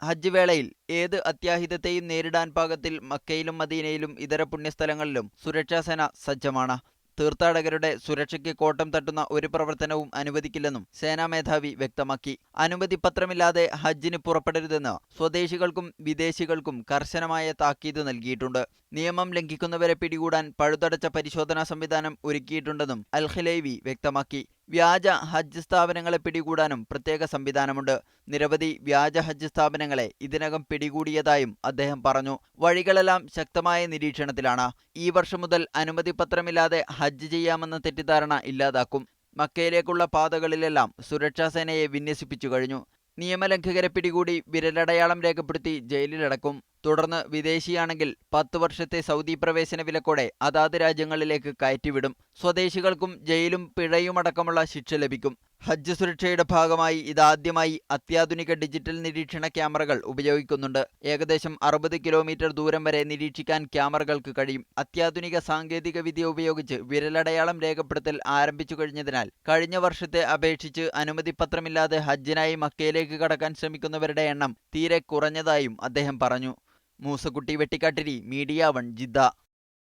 ഹജ്ജ് വേളയിൽ ഏത് അത്യാഹിതത്തെയും നേരിടാൻ പാകത്തിൽ മക്കയിലും മദീനയിലും ഇതര പുണ്യസ്ഥലങ്ങളിലും സുരക്ഷാസേന സജ്ജമാണ്. തീർത്ഥാടകരുടെ സുരക്ഷയ്ക്ക് കോട്ടം തട്ടുന്ന ഒരു പ്രവർത്തനവും അനുവദിക്കില്ലെന്നും സേനാ മേധാവി വ്യക്തമാക്കി. അനുമതിപത്രമില്ലാതെ ഹജ്ജിന് പുറപ്പെടരുതെന്ന് സ്വദേശികൾക്കും വിദേശികൾക്കും കർശനമായ താക്കീത് നൽകിയിട്ടുണ്ട്. നിയമം ലംഘിക്കുന്നവരെ പിടികൂടാൻ പഴുതടച്ച പരിശോധനാ സംവിധാനം ഒരുക്കിയിട്ടുണ്ടെന്നും അൽ ഖിലൈവി വ്യക്തമാക്കി. വ്യാജ ഹജ്ജ് സ്ഥാപനങ്ങളെ പിടികൂടാനും പ്രത്യേക സംവിധാനമുണ്ട്. നിരവധി വ്യാജ ഹജ്ജ് സ്ഥാപനങ്ങളെ ഇതിനകം പിടികൂടിയതായും അദ്ദേഹം പറഞ്ഞു. വഴികളെല്ലാം ശക്തമായ നിരീക്ഷണത്തിലാണ്. ഈ വർഷം മുതൽ അനുമതിപത്രമില്ലാതെ ഹജ്ജ് ചെയ്യാമെന്ന തെറ്റിദ്ധാരണ ഇല്ലാതാക്കും. മക്കയിലേക്കുള്ള പാതകളിലെല്ലാം സുരക്ഷാസേനയെ വിന്യസിപ്പിച്ചു കഴിഞ്ഞു. നിയമലംഘകരെ പിടികൂടി വിരലടയാളം രേഖപ്പെടുത്തി ജയിലിലടക്കും. തുടർന്ന് വിദേശിയാണെങ്കിൽ 10 വർഷത്തെ സൗദി പ്രവേശന വിലക്കോടെ അതാത് രാജ്യങ്ങളിലേക്ക് കയറ്റിവിടും. സ്വദേശികൾക്കും ജയിലും പിഴയുമടക്കമുള്ള ശിക്ഷ ലഭിക്കും. ഹജ്ജ് സുരക്ഷയുടെ ഭാഗമായി ഇതാദ്യമായി അത്യാധുനിക ഡിജിറ്റൽ നിരീക്ഷണ ക്യാമറകൾ ഉപയോഗിക്കുന്നുണ്ട്. ഏകദേശം 60 കിലോമീറ്റർ ദൂരം വരെ നിരീക്ഷിക്കാൻ ക്യാമറകൾക്ക് കഴിയും. അത്യാധുനിക സാങ്കേതിക വിദ്യ ഉപയോഗിച്ച് വിരലടയാളം രേഖപ്പെടുത്തൽ ആരംഭിച്ചു കഴിഞ്ഞതിനാൽ കഴിഞ്ഞ വർഷത്തെ അപേക്ഷിച്ച് അനുമതിപത്രമില്ലാതെ ഹജ്ജിനായി മക്കയിലേക്ക് കടക്കാൻ ശ്രമിക്കുന്നവരുടെ എണ്ണം തീരെ കുറഞ്ഞതായും അദ്ദേഹം പറഞ്ഞു. Moosakutty Vettikkattiri, media 1, Jeddah.